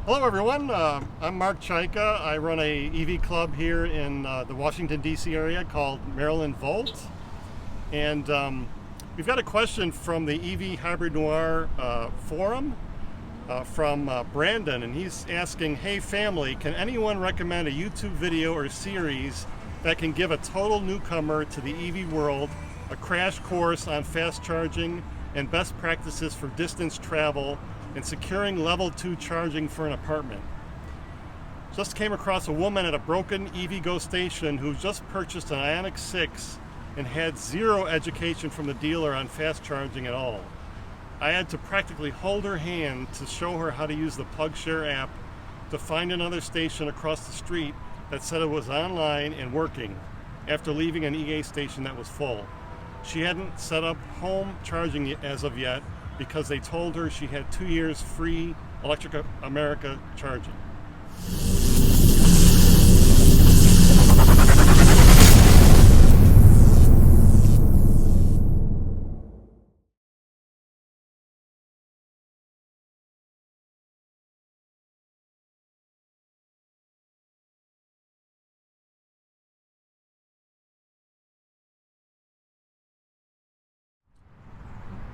Hello everyone, I'm Mark Chaika. I run a EV club here in the Washington DC area called Maryland Volt. And we've got a question from the EV Hybrid Noir forum from Brandon, and he's asking, hey family, can anyone recommend a YouTube video or series that can give a total newcomer to the EV world a crash course on fast charging and best practices for distance travel and securing level 2 charging for an apartment? Just came across a woman at a broken EVgo station who just purchased an Ioniq 6 and had zero education from the dealer on fast charging at all. I had to practically hold her hand to show her how to use the PlugShare app to find another station across the street that said it was online and working after leaving an EA station that was full. She hadn't set up home charging as of yet because they told her she had 2 years free Electric America charging.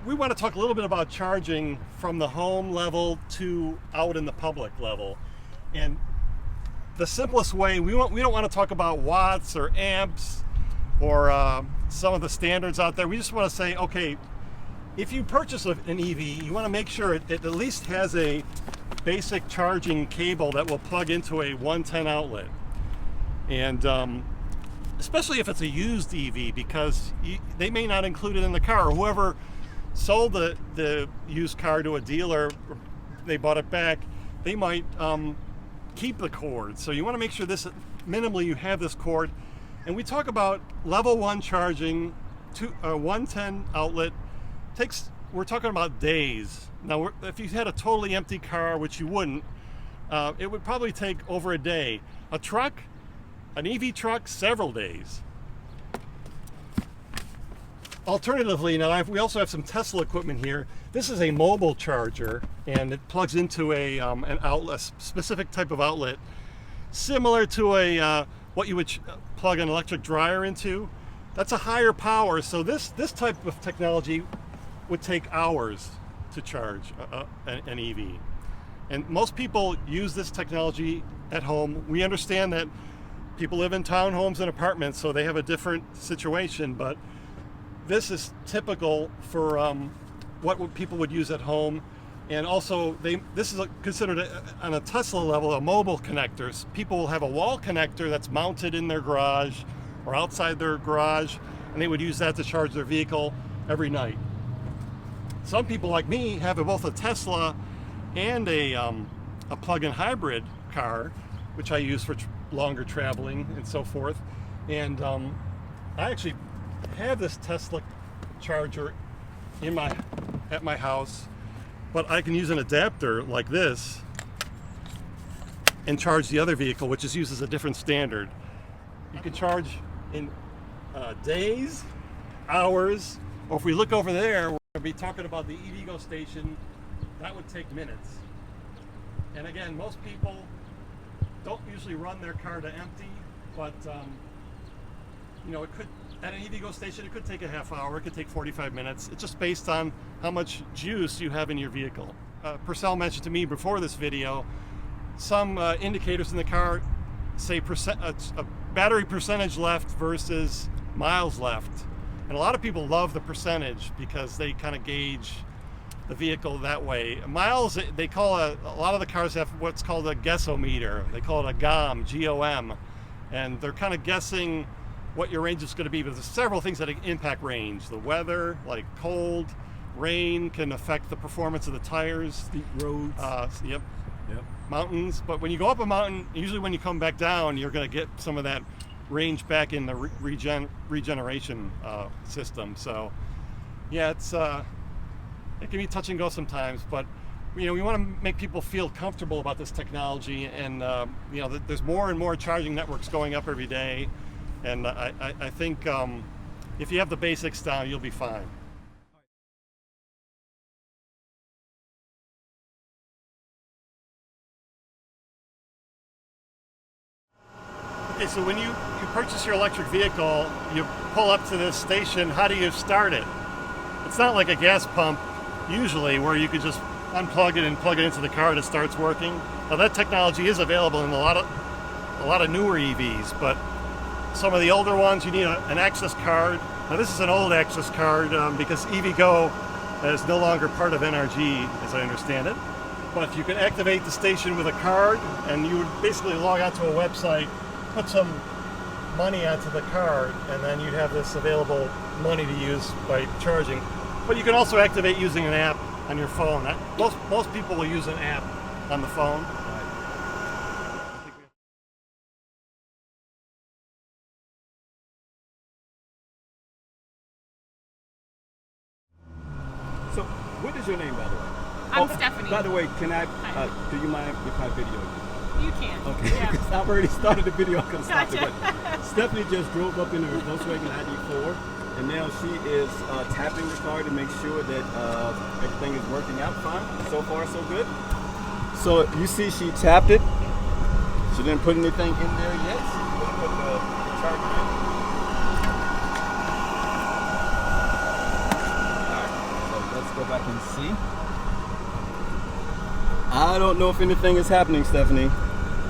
We want to talk a little bit about charging from the home level to out in the public level. And the simplest way, we don't want to talk about watts or amps or some of the standards out there. We just want to say, okay, if you purchase an EV, you want to make sure it at least has a basic charging cable that will plug into a 110 outlet. And especially if it's a used EV, because they may not include it in the car, or whoever sold the used car to a dealer, they bought it back, they might keep the cord. So you want to make sure this, minimally, you have this cord. And we talk about level 1 charging to a 110 outlet we're talking about days. Now if you had a totally empty car, which you wouldn't, it would probably take over a day. An EV truck, several days. Alternatively, now we also have some Tesla equipment here. This is a mobile charger, and it plugs into an outlet, specific type of outlet, similar to what you would plug an electric dryer into. That's a higher power, so this type of technology would take hours to charge an EV. And most people use this technology at home. We understand that people live in townhomes and apartments, so they have a different situation, but this is typical for what people would use at home. And also, this is considered on a Tesla level a mobile connector. People will have a wall connector that's mounted in their garage or outside their garage, and they would use that to charge their vehicle every night. Some people like me have both a Tesla and a plug-in hybrid car, which I use for longer traveling and so forth. And I actually have this Tesla charger at my house, but I can use an adapter like this and charge the other vehicle, which uses a different standard. You can charge in days, hours, or if we look over there, we're going to be talking about the EVgo station. That would take minutes. And again, most people don't usually run their car to empty, but it could, at an EVgo station, it could take a half hour, it could take 45 minutes. It's just based on how much juice you have in your vehicle. Purcell mentioned to me before this video, some indicators in the car say a battery percentage left versus miles left. And a lot of people love the percentage because they kind of gauge the vehicle that way. Miles, they call a lot of the cars have what's called a guessometer. They call it a GOM, G-O-M. And they're kind of guessing what your range is going to be, but there's several things that impact range. The weather, like cold, rain, can affect the performance of the tires. Steep roads. Yep. Mountains. But when you go up a mountain, usually when you come back down, you're going to get some of that range back in the regeneration system. So, yeah, it can be touch and go sometimes, but we want to make people feel comfortable about this technology, and there's more and more charging networks going up every day. And I think if you have the basics down, you'll be fine. Okay, so when you purchase your electric vehicle, you pull up to this station, how do you start it? It's not like a gas pump usually where you could just unplug it and plug it into the car and it starts working. Now that technology is available in a lot of newer EVs, but some of the older ones you need an access card. Now this is an old access card because EVgo is no longer part of NRG as I understand it. But you can activate the station with a card and you would basically log onto a website, put some money onto the card, and then you'd have this available money to use by charging. But you can also activate using an app on your phone. Most people will use an app on the phone. So, what is your name, by the way? I'm Stephanie. By the way, can I, do you mind if I video you? You can. Okay, Yeah. because I've already started the video, I couldn't stop Gotcha. it. But Stephanie just drove up in her Volkswagen ID4, and now she is tapping the car to make sure that everything is working out fine. So far, so good. So you see she tapped it. She didn't put anything in there yet. She's going to put the charger in. Alright, so let's go back and see. I don't know if anything is happening, Stephanie,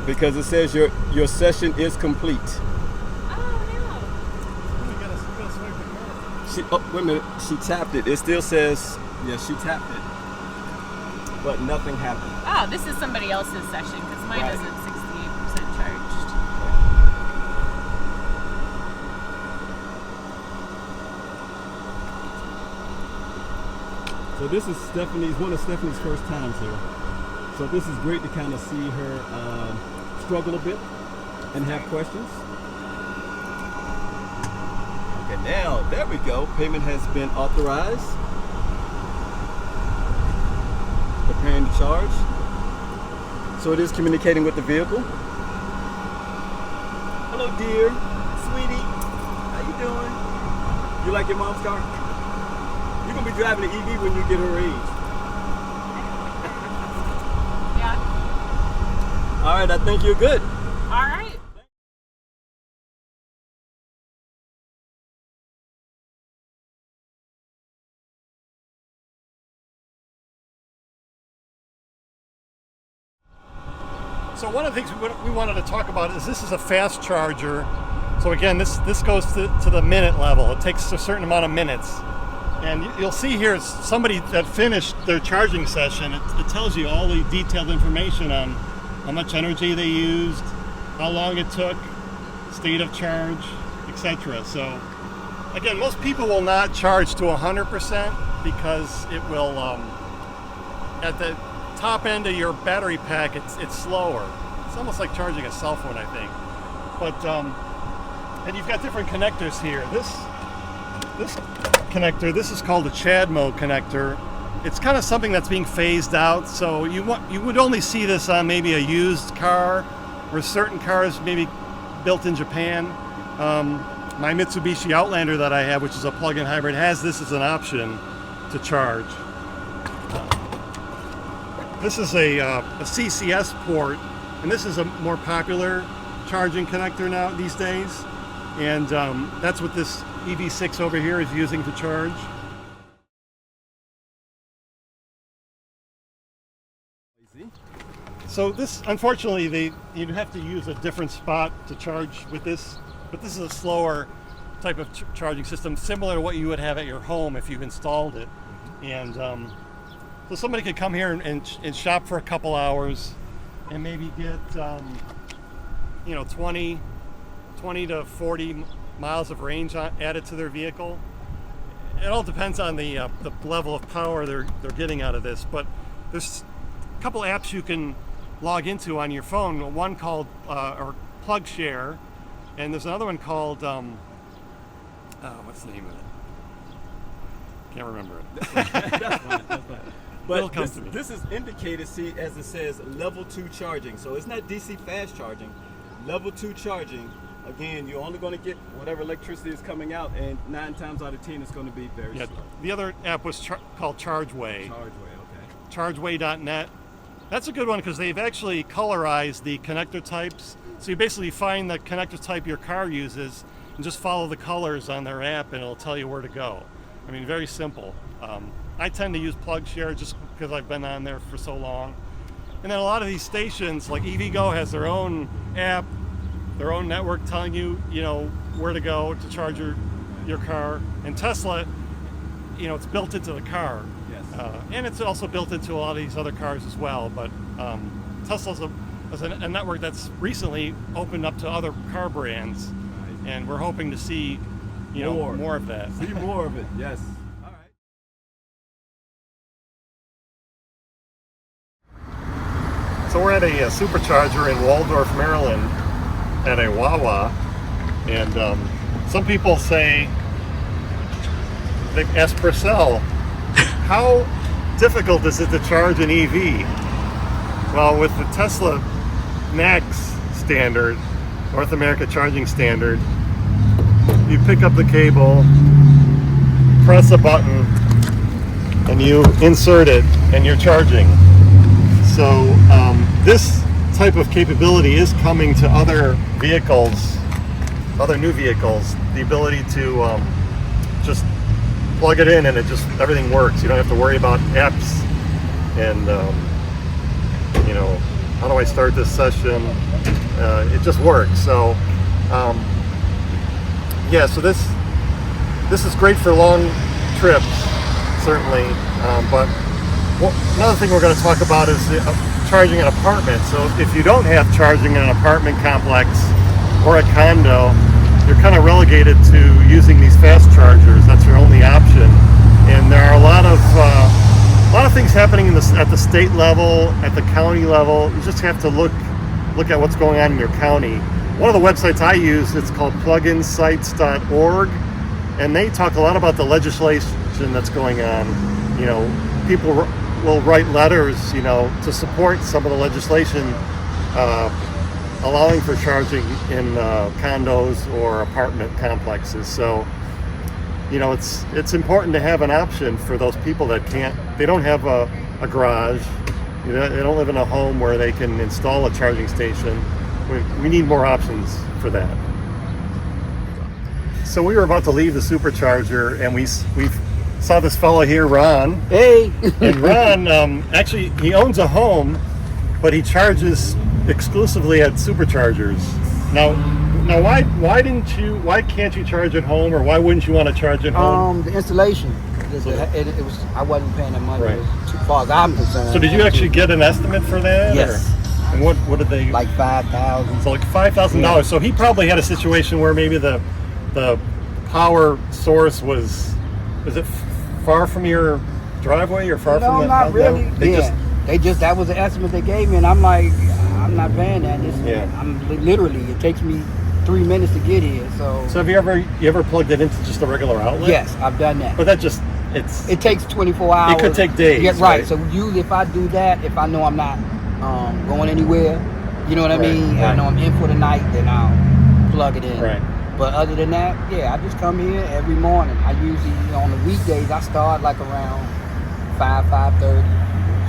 because it says your session is complete. Wait a minute, she tapped it. It still says, yeah, she tapped it, but nothing happened. Oh, this is somebody else's session because mine Right. isn't 68% charged. So this is one of Stephanie's first times here. So this is great to kind of see her struggle a bit and have questions. Okay, now there we go. Payment has been authorized. Preparing to charge. So it is communicating with the vehicle. Hello, dear, sweetie. How you doing? You like your mom's car? You're gonna be driving the EV when you get her age. Yeah. All right, I think you're good. All right. So one of the things we wanted to talk about is this is a fast charger. So again, this goes to the minute level. It takes a certain amount of minutes. And you'll see here somebody that finished their charging session. It tells you all the detailed information on how much energy they used, how long it took, state of charge, etc. So again, most people will not charge to 100% because it will, at the top end of your battery pack, it's slower. It's almost like charging a cell phone, I think. But and you've got different connectors here. This connector, this is called a CHAdeMO connector. It's kind of something that's being phased out. So you would only see this on maybe a used car or certain cars maybe built in Japan. My Mitsubishi Outlander that I have, which is a plug-in hybrid, has this as an option to charge. This is a CCS port, and this is a more popular charging connector now these days. And that's what this EV6 over here is using to charge. So this, unfortunately, you'd have to use a different spot to charge with this, but this is a slower type of charging system, similar to what you would have at your home if you installed it. And so somebody could come here and shop for a couple hours and maybe get 20 to 40 miles of range added to their vehicle. It all depends on the level of power they're getting out of this, but there's a couple apps you can log into on your phone. One called or Plug Share, and there's another one called what's the name of it? Can't remember it. That's fine. But this this is indicated, see, as it says, level 2 charging. So it's not DC fast charging. Level 2 charging, again, you're only going to get whatever electricity is coming out, and 9 times out of 10 it's going to be very slow. The other app was called ChargeWay. ChargeWay, okay. ChargeWay.net. That's a good one because they've actually colorized the connector types. So you basically find the connector type your car uses and just follow the colors on their app and it'll tell you where to go. I mean, very simple. I tend to use PlugShare just because I've been on there for so long. And then a lot of these stations, like EVgo has their own app, their own network telling you, where to go to charge your car. And Tesla, it's built into the car. Yes. And it's also built into a lot of these other cars as well. But Tesla's a network that's recently opened up to other car brands. Right. And we're hoping to see, more of that. See more of it, yes. All right. So we're at a Supercharger in Waldorf, Maryland, at a Wawa, and some people say, they ask Purcell, how difficult is it to charge an EV? Well, with the Tesla NACS standard, North America Charging Standard, you pick up the cable, press a button, and you insert it, and you're charging. So this type of capability is coming to other vehicles, other new vehicles, the ability to just plug it in and everything works. You don't have to worry about apps and how do I start this session? It just works. So so this is great for long trips, certainly, but another thing we're going to talk about is charging an apartment. So if you don't have charging in an apartment complex or a condo, you're kind of relegated to using these fast chargers. That's your only option. And there are a lot of things happening at the state level, at the county level. You just have to look at what's going on in your county. One of the websites I use, it's called pluginsites.org, and they talk a lot about the legislation that's going on. People will write letters, to support some of the legislation allowing for charging in condos or apartment complexes. So, it's important to have an option for those people that they don't have a garage, they don't live in a home where they can install a charging station. We need more options for that. So we were about to leave the Supercharger, and we saw this fellow here, Ron. Hey! And Ron, actually, he owns a home, but he charges exclusively at Superchargers. Now, why can't you charge at home, or why wouldn't you want to charge at home? The installation. It was, I wasn't paying that money. Right. Too far as I'm concerned. So did you actually get an estimate for that? Yes. And what did they? Like $5,000. So like $5,000. Yeah. So he probably had a situation where maybe the power source was it far from your driveway or far from the? No, not really. That was the estimate they gave me, and I'm like, I'm not paying that. It takes me 3 minutes to get here. So have you ever plugged it into just a regular outlet? Yes, I've done that. But it takes 24 hours. It could take days. Yeah, right. So usually if I do that, if I know I'm not going anywhere, you know what I mean? Right. I know I'm in for the night, then I'll plug it in. Right. But other than that, I just come here every morning. I usually, on the weekdays, I start like around 5:30.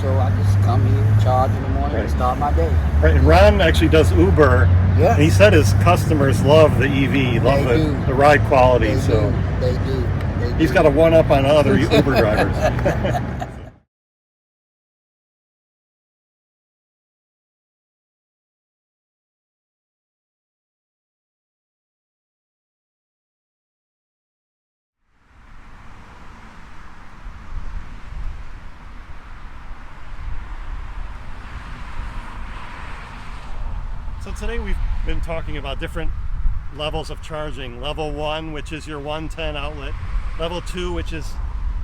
So I just come here, charge in the morning, and start my day. Right. And Ron actually does Uber. Yeah. And he said his customers love the EV, love the ride quality. They do. He's got a one-up on other Uber drivers. So today we've been talking about different levels of charging. Level 1, which is your 110 outlet. Level 2, which is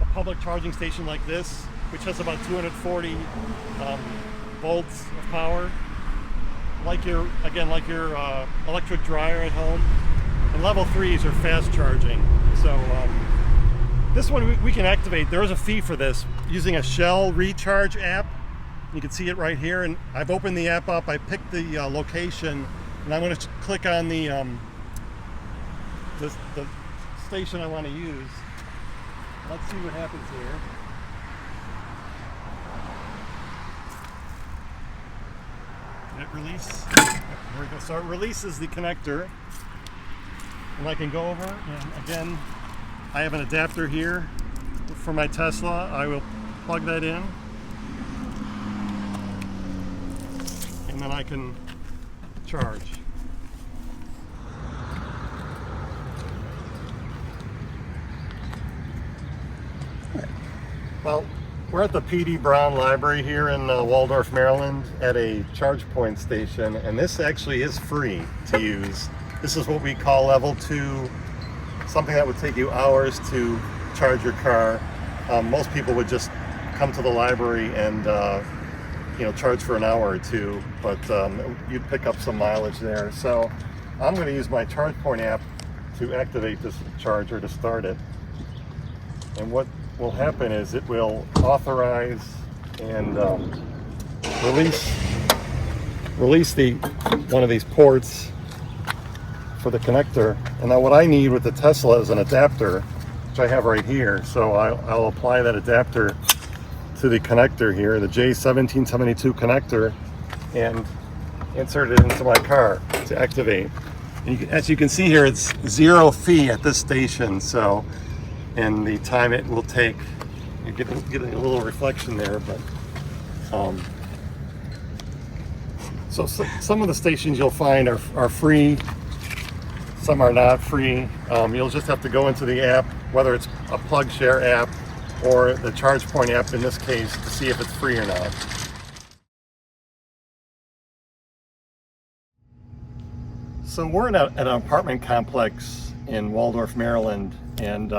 a public charging station like this, which has about 240 volts of power. Like your electric dryer at home. And level 3 is your fast charging. So this one we can activate. There is a fee for this using a Shell Recharge app. You can see it right here, and I've opened the app up. I picked the location, and I'm going to click on the station I want to use. Let's see what happens here. Hit release. Here we go. So it releases the connector. And I can go over, and again, I have an adapter here for my Tesla. I will plug that in. And then I can charge. Well, we're at the P.D. Brown Library here in Waldorf, Maryland at a charge point station, and this actually is free to use. This is what we call level 2, something that would take you hours to charge your car. Most people would just come to the library and charge for an hour or two, but you'd pick up some mileage there. So I'm going to use my charge point app to activate this charger to start it. And what will happen is it will authorize and release one of these ports for the connector. And now what I need with the Tesla is an adapter, which I have right here. So I'll apply that adapter to the connector here, the J1772 connector, and insert it into my car to activate. And as you can see here, it's 0 fee at this station. So, and the time it will take, you get a little reflection there, but so some of the stations you'll find are free, some are not free. You'll just have to go into the app, whether it's a PlugShare app or the ChargePoint app in this case, to see if it's free or not. So we're in an apartment complex in Waldorf, Maryland, and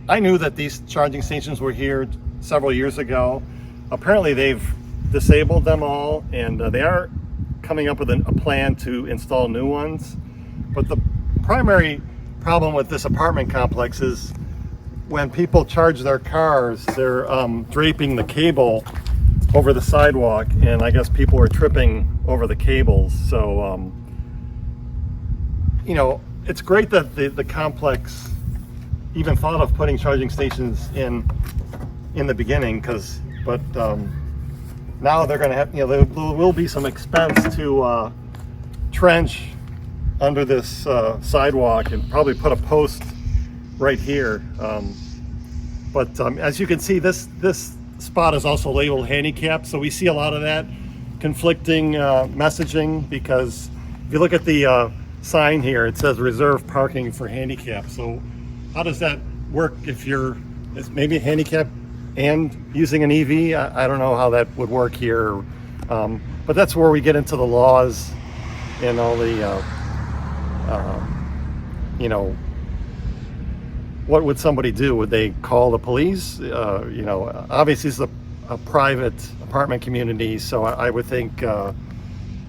I knew that these charging stations were here several years ago. Apparently they've disabled them all, and they are coming up with a plan to install new ones. But the primary problem with this apartment complex is when people charge their cars, they're draping the cable over the sidewalk, and I guess people are tripping over the cables. So, it's great that the complex even thought of putting charging stations in the beginning, but now they're going to have, there will be some expense to trench under this sidewalk and probably put a post right here. But as you can see, this spot is also labeled handicapped, so we see a lot of that conflicting messaging, because if you look at the sign here, it says reserve parking for handicap. So how does that work if you're maybe handicapped and using an EV? I don't know how that would work here, but that's where we get into the laws and all the what would somebody do? Would they call the police? Obviously it's a private apartment community, so I would think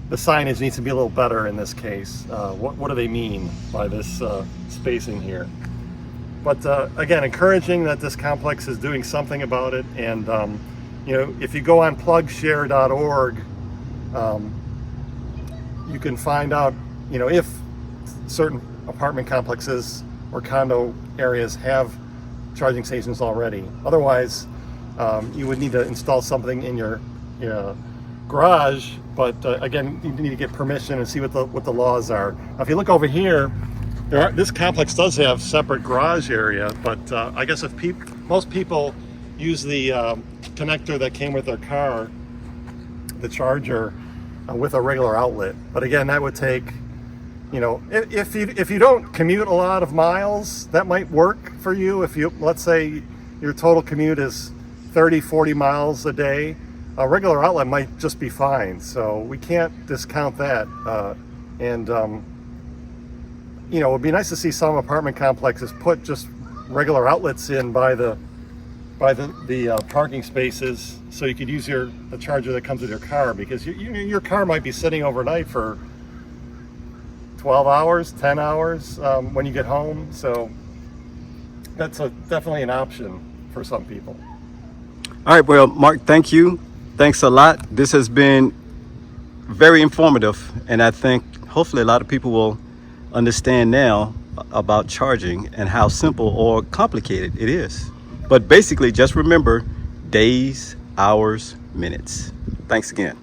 the signage needs to be a little better in this case. What do they mean by this spacing here? But again, encouraging that this complex is doing something about it. And if you go on plugshare.org, you can find out if certain apartment complexes or condo areas have charging stations already. Otherwise, you would need to install something in your garage. But again, you need to get permission and see what the laws are. Now, if you look over here, this complex does have separate garage area, but I guess if most people use the connector that came with their car, the charger, with a regular outlet. But again, that would take, if you don't commute a lot of miles, that might work for you. If you, let's say your total commute is 30-40 miles a day, a regular outlet might just be fine. So we can't discount that. It would be nice to see some apartment complexes put just regular outlets in by the parking spaces, so you could use the charger that comes with your car, because your car might be sitting overnight for 12 hours, 10 hours when you get home. So that's definitely an option for some people. All right, well, Mark, thank you. Thanks a lot. This has been very informative, and I think hopefully a lot of people will understand now about charging and how simple or complicated it is. But basically, just remember days, hours, minutes. Thanks again.